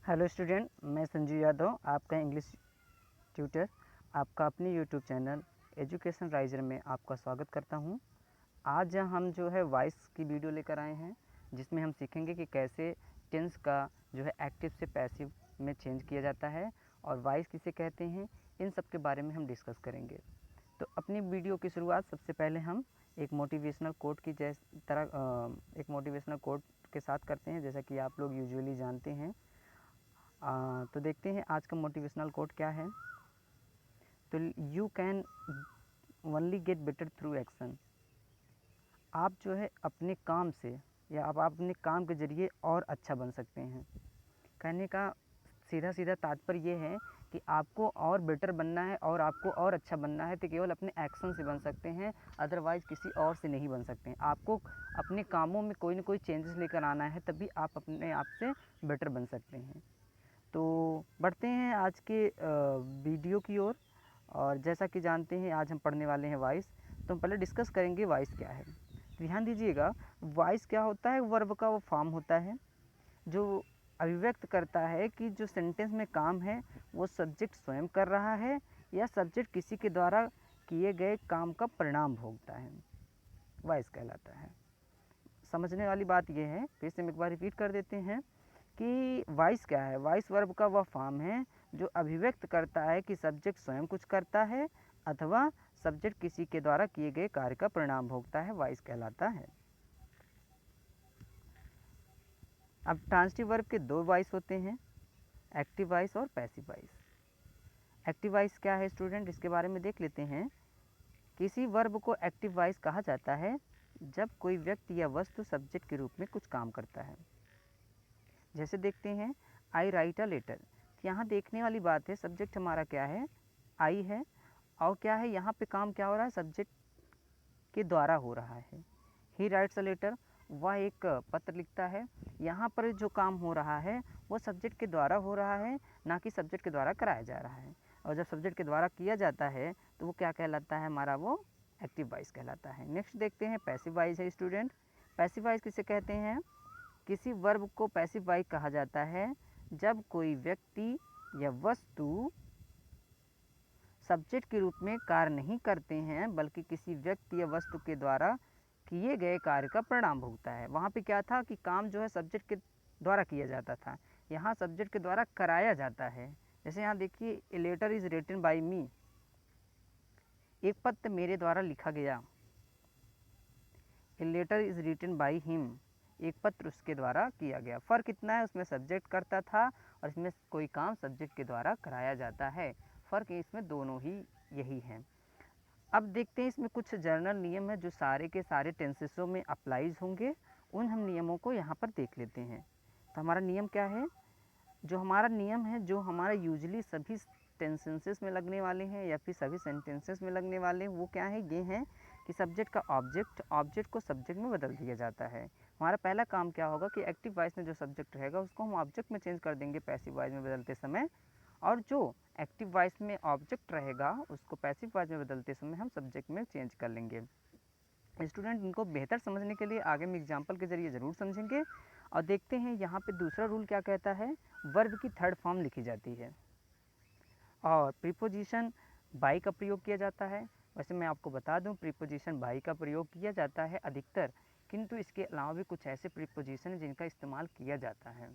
Hello student, मैं संजू यादव, आपका English tutor, आपका अपने यूट्यूब चैनल एजुकेशन राइजर में आपका स्वागत करता हूं। आज हम जो है वॉइस की वीडियो लेकर आए हैं, जिसमें हम सीखेंगे कि कैसे टेंस का जो है एक्टिव से पैसिव में चेंज किया जाता है और वॉइस किसे कहते हैं, इन सब के बारे में हम डिस्कस करेंगे। तो अपनी वीडियो की शुरुआत सबसे पहले हम एक मोटिवेशनल कोट की एक मोटिवेशनल कोट के साथ करते हैं, जैसा कि आप लोग यूजुअली जानते हैं। तो देखते हैं आज का मोटिवेशनल कोट क्या है। तो you can only get better through action. आप जो है अपने काम से या आप अपने काम के ज़रिए और अच्छा बन सकते हैं। कहने का सीधा सीधा तात्पर्य ये है कि आपको और बेटर बनना है और आपको और अच्छा बनना है तो केवल अपने एक्शन से बन सकते हैं, अदरवाइज़ किसी और से नहीं बन सकते हैं। आपको अपने कामों में कोई ना कोई चेंजेस लेकर आना है, तभी आप अपने आप से बेटर बन सकते हैं। तो बढ़ते हैं आज के वीडियो की ओर। और जैसा कि जानते हैं आज हम पढ़ने वाले हैं वॉइस। तो हम पहले डिस्कस करेंगे वॉइस क्या है। ध्यान दीजिएगा, वॉइस क्या होता है, वर्ब का वो फॉर्म होता है जो अभिव्यक्त करता है कि जो सेंटेंस में काम है वो सब्जेक्ट स्वयं कर रहा है या सब्जेक्ट किसी के द्वारा किए गए काम का परिणाम भोगता है, वॉइस कहलाता है। समझने वाली बात यह है, फिर से हम एक बार रिपीट कर देते हैं कि वॉइस क्या है। वॉइस वर्ब का वह फॉर्म है जो अभिव्यक्त करता है कि सब्जेक्ट स्वयं कुछ करता है अथवा सब्जेक्ट किसी के द्वारा किए गए कार्य का परिणाम भोगता है, वॉइस कहलाता है। अब ट्रांसिटिव वर्ब के दो वॉइस होते हैं, एक्टिव वॉइस और पैसिव वॉइस। एक्टिव वॉइस क्या है स्टूडेंट, इसके बारे में देख लेते हैं। किसी वर्ब को एक्टिव वॉइस कहा जाता है जब कोई व्यक्ति या वस्तु सब्जेक्ट के रूप में कुछ काम करता है। जैसे देखते हैं, आई राइट अ लेटर। यहाँ देखने वाली बात है, सब्जेक्ट हमारा क्या है, आई है, और क्या है यहाँ पे काम क्या हो रहा है, सब्जेक्ट के द्वारा हो रहा है। ही राइट्स अ लेटर, वह एक पत्र लिखता है। यहाँ पर जो काम हो रहा है वो सब्जेक्ट के द्वारा हो रहा है, ना कि सब्जेक्ट के द्वारा कराया जा रहा है। और जब सब्जेक्ट के द्वारा किया जाता है तो वो क्या कहलाता है, हमारा वो एक्टिव वॉइस कहलाता है। नेक्स्ट देखते हैं पैसिव वॉइस है स्टूडेंट। पैसिव वॉइस किसे कहते हैं, किसी वर्ब को पैसिव वॉइस कहा जाता है जब कोई व्यक्ति या वस्तु सब्जेक्ट के रूप में कार्य नहीं करते हैं बल्कि किसी व्यक्ति या वस्तु के द्वारा किए गए कार्य का परिणाम भोगता है। वहाँ पे क्या था कि काम जो है सब्जेक्ट के द्वारा किया जाता था, यहाँ सब्जेक्ट के द्वारा कराया जाता है। जैसे यहाँ देखिए, a letter is written by me, एक पत्र मेरे द्वारा लिखा गया। A letter is written by him, एक पत्र उसके द्वारा किया गया। फ़र्क इतना है, उसमें सब्जेक्ट करता था और इसमें कोई काम सब्जेक्ट के द्वारा कराया जाता है। फ़र्क इसमें दोनों ही यही है। अब देखते हैं इसमें कुछ जर्नल नियम है जो सारे के सारे टेंसेसों में अप्लाइज होंगे। उन हम नियमों को यहाँ पर देख लेते हैं। तो हमारा नियम क्या है, जो हमारा नियम है, जो हमारा यूजली सभी टेंसेंसेस में लगने वाले हैं या फिर सभी सेंटेंसेस में लगने वाले हैं, वो क्या है, ये हैं कि सब्जेक्ट का ऑब्जेक्ट को सब्जेक्ट में बदल दिया जाता है। हमारा पहला काम क्या होगा कि एक्टिव वॉइस में जो सब्जेक्ट रहेगा उसको हम ऑब्जेक्ट में चेंज कर देंगे पैसिव वॉइस में बदलते समय, और जो एक्टिव वॉइस में ऑब्जेक्ट रहेगा उसको पैसिव वॉइस में बदलते समय हम सब्जेक्ट में चेंज कर लेंगे। स्टूडेंट इनको बेहतर समझने के लिए आगे में एग्जाम्पल के जरिए ज़रूर समझेंगे। और देखते हैं यहाँ पे दूसरा रूल क्या कहता है, वर्ब की थर्ड फॉर्म लिखी जाती है और प्रीपोजिशन बाई का प्रयोग किया जाता है। वैसे मैं आपको बता दूं, प्रीपोजिशन बाई का प्रयोग किया जाता है अधिकतर, किंतु इसके अलावा भी कुछ ऐसे प्रीपोजिशन हैं जिनका इस्तेमाल किया जाता है।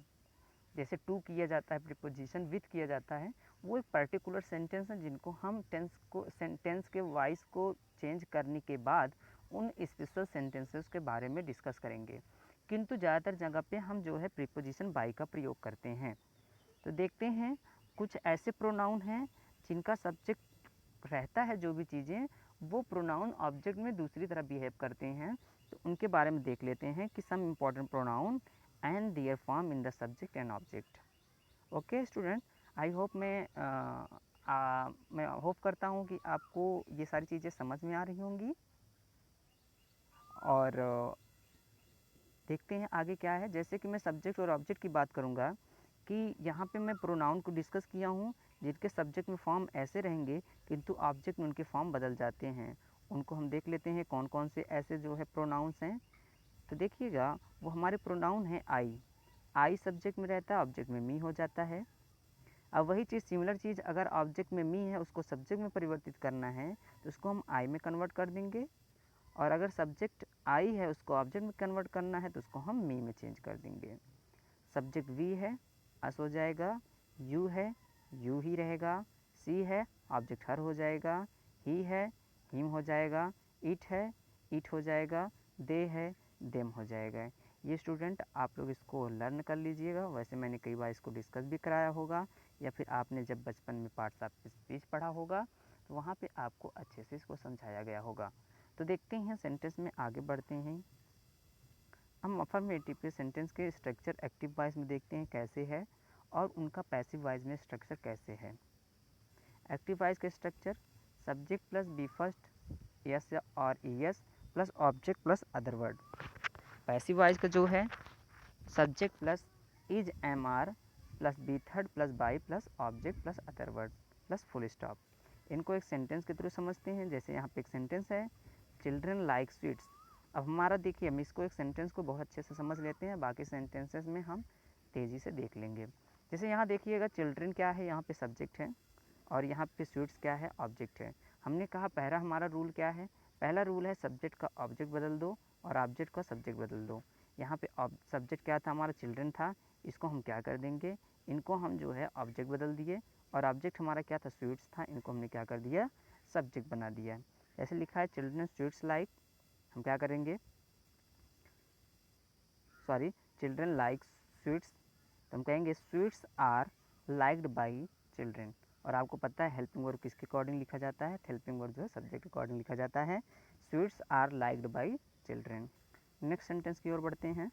जैसे टू किया जाता है प्रीपोजिशन, विथ किया जाता है। वो एक पर्टिकुलर सेंटेंस है जिनको हम टेंस के वॉइस को चेंज करने के बाद उन स्पेशल सेंटेंसेस के बारे में डिस्कस करेंगे। किंतु ज़्यादातर जगह पे हम जो है प्रीपोजिशन बाई का प्रयोग करते हैं। तो देखते हैं, कुछ ऐसे प्रोनाउन हैं जिनका सब्जेक्ट रहता है, जो भी चीज़ें वो प्रोनाउन ऑब्जेक्ट में दूसरी तरह बिहेव करते हैं। तो उनके बारे में देख लेते हैं कि some important pronoun and their form in the subject and object. Okay student, I hope मैं होप करता हूँ कि आपको ये सारी चीज़ें समझ में आ रही होंगी। और देखते हैं आगे क्या है। जैसे कि मैं सब्जेक्ट और ऑब्जेक्ट की बात करूँगा कि यहाँ पे मैं प्रोनाउन को डिस्कस किया हूँ जिनके सब्जेक्ट में फॉर्म ऐसे रहेंगे किंतु ऑब्जेक्ट में उनके फॉर्म बदल जाते हैं। उनको हम देख लेते हैं कौन कौन से ऐसे जो है प्रोनाउंस हैं। तो देखिएगा, वो हमारे प्रोनाउन हैं आई। आई सब्जेक्ट में रहता है, ऑब्जेक्ट में मी हो जाता है। अब वही चीज़, सिमिलर चीज़ अगर ऑब्जेक्ट में मी है, उसको सब्जेक्ट में परिवर्तित करना है तो उसको हम आई में कन्वर्ट कर देंगे, और अगर सब्जेक्ट आई है उसको ऑब्जेक्ट में कन्वर्ट करना है तो उसको हम मी में चेंज कर देंगे। सब्जेक्ट वी है, अस हो जाएगा, यू है, यू ही रहेगा, सी है, ऑब्जेक्ट हर हो जाएगा, ही है, हिम हो जाएगा, इट है, इट हो जाएगा, दे है, देम हो जाएगा। ये स्टूडेंट आप लोग इसको लर्न कर लीजिएगा। वैसे मैंने कई बार इसको डिस्कस भी कराया होगा, या फिर आपने जब बचपन में पार्ट्स ऑफ स्पीच पढ़ा होगा तो वहाँ पे आपको अच्छे से इसको समझाया गया होगा। तो देखते हैं सेंटेंस में आगे बढ़ते हैं। हम अफर्मेटिव के सेंटेंस के स्ट्रक्चर एक्टिव वॉइस में देखते हैं कैसे है, और उनका पैसिव वॉइस में स्ट्रक्चर कैसे है। एक्टिव वॉइस का structure subject plus V first s और es plus object plus other word. Passive voice का जो है subject plus is am are plus V third plus by plus object plus other word plus full stop. इनको एक sentence के through समझते हैं। जैसे यहाँ पे एक सेंटेंस है, चिल्ड्रन लाइक स्वीट्स। अब हमारा देखिए, हम इसको एक सेंटेंस को बहुत अच्छे से समझ लेते हैं, बाकी सेंटेंसेस में हम तेज़ी से देख लेंगे। जैसे यहाँ देखिएगा, चिल्ड्रन क्या है, यहाँ पे सब्जेक्ट है, और यहाँ पे स्वीट्स क्या है, ऑब्जेक्ट है। हमने कहा पहला हमारा रूल क्या है, पहला रूल है सब्जेक्ट का ऑब्जेक्ट बदल दो और ऑब्जेक्ट का सब्जेक्ट बदल दो। यहाँ पे सब्जेक्ट क्या था, हमारा चिल्ड्रन था, इसको हम क्या कर देंगे, इनको हम जो है ऑब्जेक्ट बदल दिए, और ऑब्जेक्ट हमारा क्या था, स्वीट्स था, इनको हमने क्या कर दिया, सब्जेक्ट बना दिया। ऐसे लिखा है चिल्ड्रन स्वीट्स लाइक, हम क्या करेंगे, सॉरी, चिल्ड्रन लाइक स्वीट्स, तो हम कहेंगे sweets are liked by children. और आपको पता है हेल्पिंग वर्ब किसके अकॉर्डिंग लिखा जाता है, हेल्पिंग वर्ब जो है सब्जेक्ट के अकॉर्डिंग लिखा जाता है। Sweets are liked by children. Next sentence की ओर बढ़ते हैं।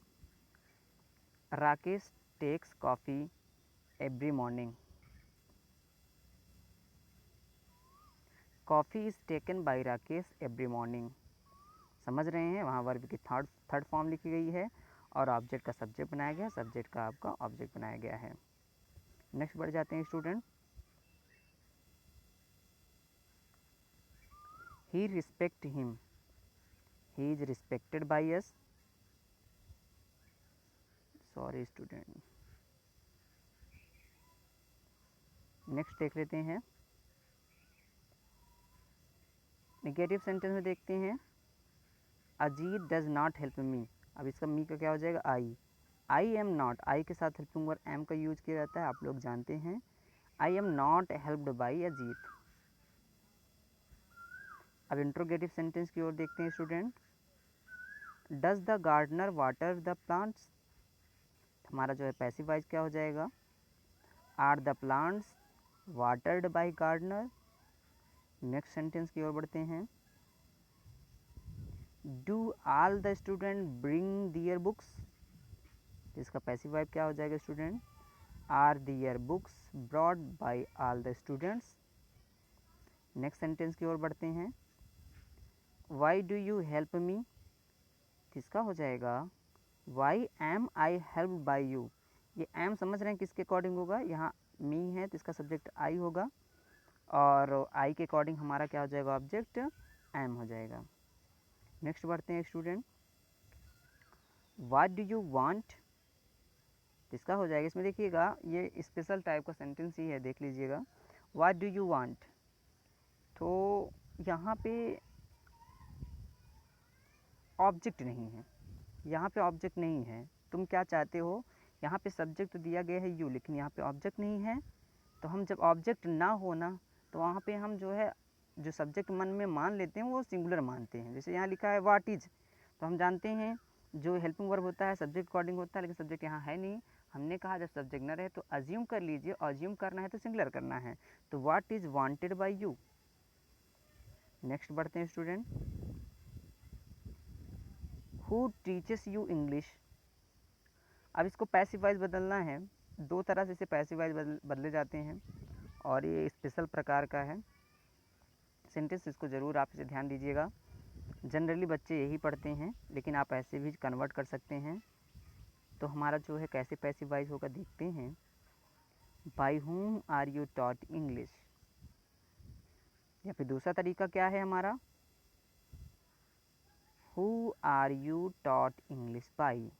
Rakesh takes coffee every morning. Coffee is taken by Rakesh every morning. समझ रहे हैं, वहाँ वर्ब की थर्ड फॉर्म लिखी गई है, और ऑब्जेक्ट का सब्जेक्ट बनाया गया, सब्जेक्ट का आपका ऑब्जेक्ट बनाया गया है। नेक्स्ट बढ़ जाते हैं student. He respect him, he is respected by us. Sorry student, next देख लेते हैं। नेगेटिव सेंटेंस में देखते हैं, Ajit does not help me. अब इसका मी का क्या हो जाएगा, आई एम नॉट, आई के साथ हेल्पिंग वर्ब एम का यूज किया जाता है, आप लोग जानते हैं। I am not helped by Ajit. अब इंट्रोगेटिव सेंटेंस की ओर देखते हैं student. Does the gardener water the plants. हमारा जो है पैसिव वॉइस क्या हो जाएगा, are the plants watered by gardener. Next sentence की ओर बढ़ते हैं। Do all the student bring their books. इसका पैसिव वर्ब क्या हो जाएगा student, are their books brought by all the students. Next sentence की ओर बढ़ते हैं। Why do you help me. किसका हो जाएगा, why am I helped by you. ये एम समझ रहे हैं किसके अकॉर्डिंग होगा, यहाँ मी है तो इसका सब्जेक्ट आई होगा, और आई के अकॉर्डिंग हमारा क्या हो जाएगा, ऑब्जेक्ट एम हो जाएगा। नेक्स्ट बढ़ते हैं student. What do you want. किसका हो जाएगा, इसमें देखिएगा ये स्पेशल टाइप का सेंटेंस ही है, देख लीजिएगा। व्हाट डू यू वांट, तो यहाँ पे ऑब्जेक्ट नहीं है, यहाँ पे ऑब्जेक्ट नहीं है, तुम क्या चाहते हो। यहाँ पे सब्जेक्ट दिया गया है यू, लेकिन यहाँ पे ऑब्जेक्ट नहीं है। तो हम जब ऑब्जेक्ट ना हो ना, तो वहाँ पे हम जो है जो सब्जेक्ट मन में मान लेते हैं वो सिंगुलर मानते हैं। जैसे यहाँ लिखा है वाट इज, तो हम जानते हैं जो हेल्पिंग वर्ब होता है सब्जेक्ट अकॉर्डिंग होता है, लेकिन सब्जेक्ट यहाँ है नहीं। हमने कहा जब सब्जेक्ट ना रहे तो अज्यूम कर लीजिए, अज्यूम करना है तो सिंगुलर करना है, तो what is wanted bye you. Next बढ़ते हैं student. Who teaches you English. अब इसको पैसिव वॉइस बदलना है, दो तरह से इसे पैसिव वॉइस बदले जाते हैं, और ये स्पेशल प्रकार का है सेंटेंस, इसको ज़रूर आप इसे ध्यान दीजिएगा। जनरली बच्चे यही पढ़ते हैं, लेकिन आप ऐसे भी कन्वर्ट कर सकते हैं। तो हमारा जो है कैसे पैसिव वॉइस होगा देखते हैं। By whom are you taught English, या फिर दूसरा तरीका क्या है हमारा, who are you taught English by.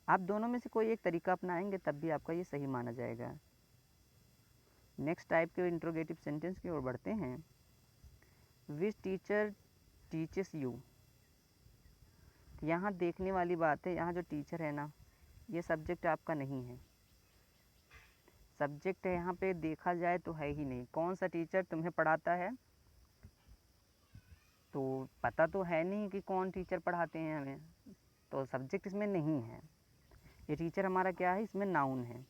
आप दोनों में से कोई एक तरीका अपनाएंगे तब भी आपका ये सही माना जाएगा। नेक्स्ट टाइप के इंट्रोगेटिव सेंटेंस की ओर बढ़ते हैं। विच टीचर टीचेस यू। यहाँ देखने वाली बात है, यहाँ जो टीचर है ना, ये सब्जेक्ट आपका नहीं है। सब्जेक्ट है यहाँ पे देखा जाए तो है ही नहीं। कौन सा टीचर तुम्हें पढ़ाता है, तो पता तो है नहीं कि कौन टीचर पढ़ाते हैं हमें, तो सब्जेक्ट इसमें नहीं है। ये टीचर हमारा क्या है, इसमें नाउन है।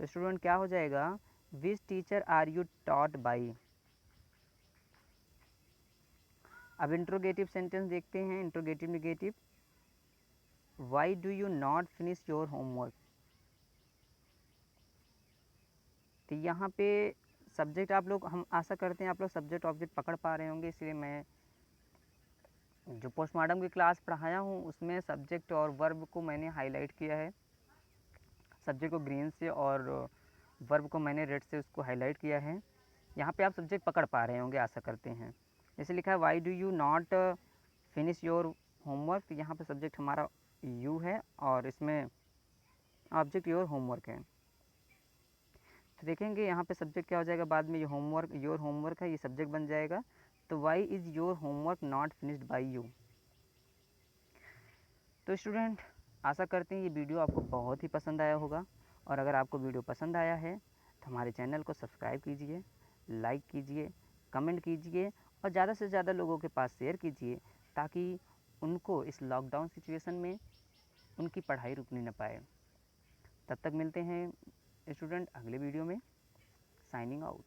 तो स्टूडेंट क्या हो जाएगा, which teacher are you taught by. अब इंट्रोगेटिव सेंटेंस देखते हैं, interrogative negative. Why do you not finish your homework. तो यहाँ पे सब्जेक्ट आप लोग, हम आशा करते हैं आप लोग सब्जेक्ट ऑब्जेक्ट पकड़ पा रहे होंगे, इसलिए मैं जो पोस्टमार्टम की क्लास पढ़ाया हूँ उसमें सब्जेक्ट और वर्ब को मैंने हाईलाइट किया है। सब्जेक्ट को ग्रीन से और वर्ब को मैंने रेड से उसको हाईलाइट किया है। यहाँ पे आप सब्जेक्ट पकड़ पा रहे होंगे, आशा करते हैं। जैसे लिखा है Y do you not finish your homework, तो यहाँ पे सब्जेक्ट हमारा यू है और इसमें ऑब्जेक्ट योर होमवर्क है। तो देखेंगे यहाँ पे सब्जेक्ट क्या हो जाएगा, बाद में ये होमवर्क, योर होमवर्क है, ये सब्जेक्ट बन जाएगा। तो why is your homework not finished by you. तो स्टूडेंट आशा करते हैं ये वीडियो आपको बहुत ही पसंद आया होगा, और अगर आपको वीडियो पसंद आया है तो हमारे चैनल को सब्सक्राइब कीजिए, लाइक कीजिए, कमेंट कीजिए और ज़्यादा से ज़्यादा लोगों के पास शेयर कीजिए, ताकि उनको इस लॉकडाउन सिचुएशन में उनकी पढ़ाई रुकनी न पाए। तब तक मिलते हैं स्टूडेंट अगले वीडियो में। Signing out.